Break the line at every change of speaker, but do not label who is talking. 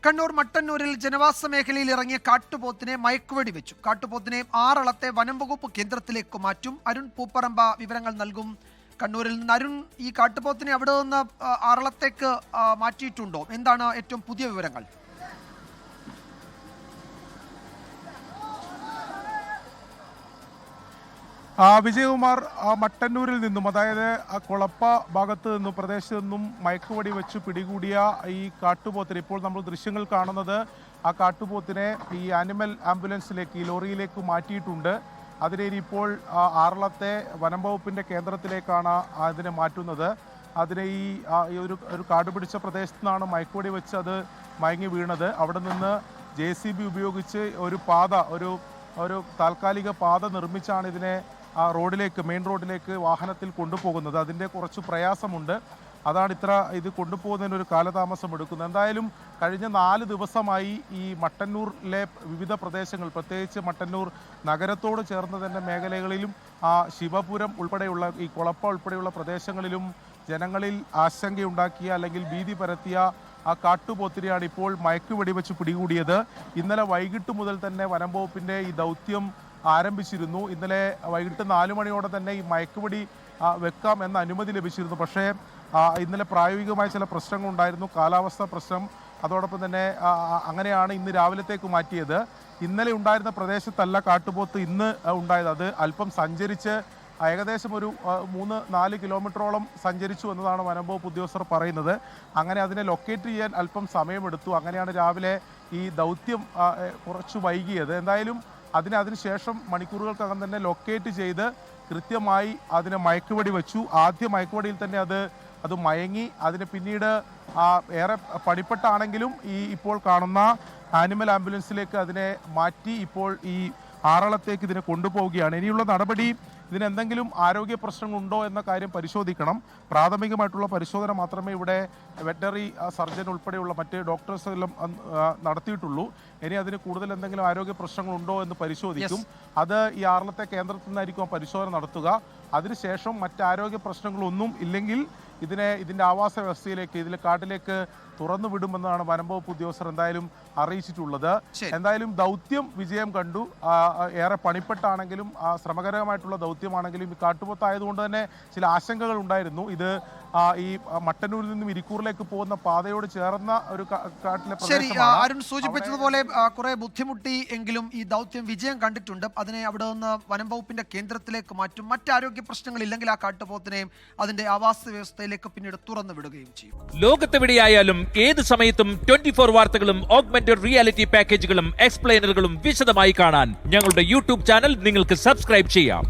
കണ്ണൂർ മട്ടന്നൂരിൽ ജനവാസ മേഖലയിൽ ഇറങ്ങിയ കാട്ടുപോത്തിനെ മയക്കുവെടി വെച്ചു. കാട്ടുപോത്തിനെ ആറളത്തെ വനം വകുപ്പ് കേന്ദ്രത്തിലേക്ക് മാറ്റും. അരുൺ പൂപ്പറമ്പ വിവരങ്ങൾ നൽകും. കണ്ണൂരിൽ നിന്ന് അരുൺ, ഈ കാട്ടുപോത്തിനെ അവിടെ നിന്ന് ആറളത്തേക്ക് മാറ്റിയിട്ടുണ്ടോ? എന്താണ് ഏറ്റവും പുതിയ വിവരങ്ങൾ?
വിജയകുമാർ, മട്ടന്നൂരിൽ നിന്നും, അതായത് കൊളപ്പ ഭാഗത്ത് നിന്നും പ്രദേശത്ത് നിന്നും മയക്കുവടി വെച്ച് പിടികൂടിയ ഈ കാട്ടുപോത്തിനെ ഇപ്പോൾ നമ്മൾ ദൃശ്യങ്ങൾ കാണുന്നത് ആ കാട്ടുപോത്തിനെ ഈ ആനിമൽ ആംബുലൻസിലേക്ക്, ഈ ലോറിയിലേക്ക് മാറ്റിയിട്ടുണ്ട്. അതിനെ ഇപ്പോൾ ആറളത്തെ വനം വകുപ്പിൻ്റെ കേന്ദ്രത്തിലേക്കാണ് അതിനെ മാറ്റുന്നത്. അതിനെ ഈ ഒരു കാട് പിടിച്ച പ്രദേശത്തു നിന്നാണ് മയക്കുവടി വെച്ച് അത് മയങ്ങി വീണത്. അവിടെ നിന്ന് JCB ഉപയോഗിച്ച് ഒരു പാത, ഒരു താൽക്കാലിക പാത നിർമ്മിച്ചാണ് ഇതിനെ മെയിൻ റോഡിലേക്ക് വാഹനത്തിൽ കൊണ്ടുപോകുന്നത്. അതിൻ്റെ കുറച്ച് പ്രയാസമുണ്ട്. അതാണ് ഇത് കൊണ്ടുപോകുന്നതിന് ഒരു കാലതാമസം എടുക്കുന്നത്. എന്തായാലും കഴിഞ്ഞ 4 ദിവസമായി ഈ മട്ടന്നൂരിലെ വിവിധ പ്രദേശങ്ങൾ, പ്രത്യേകിച്ച് മട്ടന്നൂർ നഗരത്തോട് ചേർന്ന് തന്നെ മേഖലകളിലും ശിവപുരം ഉൾപ്പെടെയുള്ള ഈ കൊളപ്പ ഉൾപ്പെടെയുള്ള പ്രദേശങ്ങളിലും ജനങ്ങളിൽ ആശങ്കയുണ്ടാക്കിയ അല്ലെങ്കിൽ ഭീതി പരത്തിയ ആ കാട്ടുപോത്തിനെയാണ് ഇപ്പോൾ മയക്കുവെടി വെച്ച് പിടികൂടിയത്. ഇന്നലെ വൈകിട്ട് മുതൽ തന്നെ വനം വകുപ്പിൻ്റെ ഈ ദൗത്യം ആരംഭിച്ചിരുന്നു. ഇന്നലെ വൈകിട്ട് 4 മണിയോടെ തന്നെ ഈ മയക്കുവെടി വെക്കാം എന്ന അനുമതി ലഭിച്ചിരുന്നു. പക്ഷേ ഇന്നലെ പ്രായോഗികമായ ചില പ്രശ്നങ്ങളുണ്ടായിരുന്നു, കാലാവസ്ഥ പ്രശ്നം. അതോടൊപ്പം തന്നെ അങ്ങനെയാണ് ഇന്ന് രാവിലത്തേക്ക് മാറ്റിയത്. ഇന്നലെ ഉണ്ടായിരുന്ന പ്രദേശത്തല്ല കാട്ടുപോത്ത് ഇന്ന് ഉണ്ടായത്. അത് അല്പം സഞ്ചരിച്ച് ഏകദേശം ഒരു 3-4 കിലോമീറ്ററോളം സഞ്ചരിച്ചു എന്നതാണ് വനം വകുപ്പ് ഉദ്യോഗസ്ഥർ പറയുന്നത്. അങ്ങനെ അതിനെ ലൊക്കേറ്റ് ചെയ്യാൻ അല്പം സമയമെടുത്തു. അങ്ങനെയാണ് രാവിലെ ഈ ദൗത്യം കുറച്ച് വൈകിയത്. എന്തായാലും അതിനുശേഷം മണിക്കൂറുകൾക്കകം തന്നെ ലൊക്കേറ്റ് ചെയ്ത് കൃത്യമായി അതിനെ മയക്കുവെടി വെച്ചു. ആദ്യ മയക്കുവെടിയിൽ തന്നെ അത് മയങ്ങി. അതിന് പിന്നീട് ഏറെ പണിപ്പെട്ടാണെങ്കിലും ഇപ്പോൾ കാണുന്ന ആനിമൽ ആംബുലൻസിലേക്ക് അതിനെ മാറ്റി ഇപ്പോൾ ഈ ആറളത്തേക്ക് ഇതിനെ കൊണ്ടുപോവുകയാണ്. ഇനിയുള്ള നടപടി, ഇതിനെന്തെങ്കിലും ആരോഗ്യ പ്രശ്നങ്ങളുണ്ടോ എന്ന കാര്യം പരിശോധിക്കണം. പ്രാഥമികമായിട്ടുള്ള പരിശോധന മാത്രമേ ഇവിടെ വെറ്ററിനറി സർജൻ ഉൾപ്പെടെയുള്ള മറ്റ് ഡോക്ടേഴ്സ് എല്ലാം നടത്തിയിട്ടുള്ളൂ. ഇനി അതിന് കൂടുതൽ എന്തെങ്കിലും ആരോഗ്യ പ്രശ്നങ്ങളുണ്ടോ എന്ന് പരിശോധിക്കും. അത് ഈ ആറളത്തെ കേന്ദ്രത്തിൽ നിന്നായിരിക്കും പരിശോധന നടത്തുക. അതിനുശേഷം മറ്റ് ആരോഗ്യ പ്രശ്നങ്ങളൊന്നും ഇല്ലെങ്കിൽ ഇതിൻ്റെ ആവാസ വ്യവസ്ഥയിലേക്ക്, കാട്ടിലേക്ക് തുറന്നു വിടുമെന്നാണ് വനം വകുപ്പ് ഉദ്യോഗസ്ഥർ എന്തായാലും അറിയിച്ചിട്ടുള്ളത്. എന്തായാലും ദൗത്യം വിജയം കണ്ടു. ഏറെ പണിപ്പെട്ടാണെങ്കിലും ശ്രമകരമായിട്ടുള്ള ദൗത്യമാണെങ്കിലും ഈ കാട്ടുപോത്തായതുകൊണ്ട് തന്നെ ചില ആശങ്കകൾ ഉണ്ടായിരുന്നു. ഇത് ഈ മട്ടന്നൂരിൽ നിന്നും ഇരിക്കൂറിലേക്ക് പോകുന്ന പാതയോട് ചേർന്ന ഒരു കാട്ടിലെ പ്രദേശമാണ്.
അരുൺ സൂചിപ്പിച്ചതുപോലെ കുറെ ബുദ്ധിമുട്ടി എങ്കിലും ഈ ദൗത്യം വിജയം കണ്ടിട്ടുണ്ട്. അതിനെ അവിടെ നിന്ന് വനം വകുപ്പിന്റെ കേന്ദ്രത്തിലേക്ക് മാറ്റും. മറ്റാരോഗ്യ പ്രശ്നങ്ങൾ ഇല്ലെങ്കിൽ ആ കാട്ടുപോത്തിനെയും അതിന്റെ ആവാസ വ്യവസ്ഥയിലേക്ക് പിന്നീട് തുറന്നു വിടുകയും ചെയ്യും.
ലോകത്തെവിടെയായാലും ഏത് സമയത്തും 24 വാർത്തകളും ഓഗ്മെന്റഡ് റിയാലിറ്റി പാക്കേജുകളും എക്സ്പ്ലെയിനറുകളും വിശദമായി കാണാൻ ഞങ്ങളുടെ YouTube ചാനൽ നിങ്ങൾക്ക് സബ്സ്ക്രൈബ് ചെയ്യാം.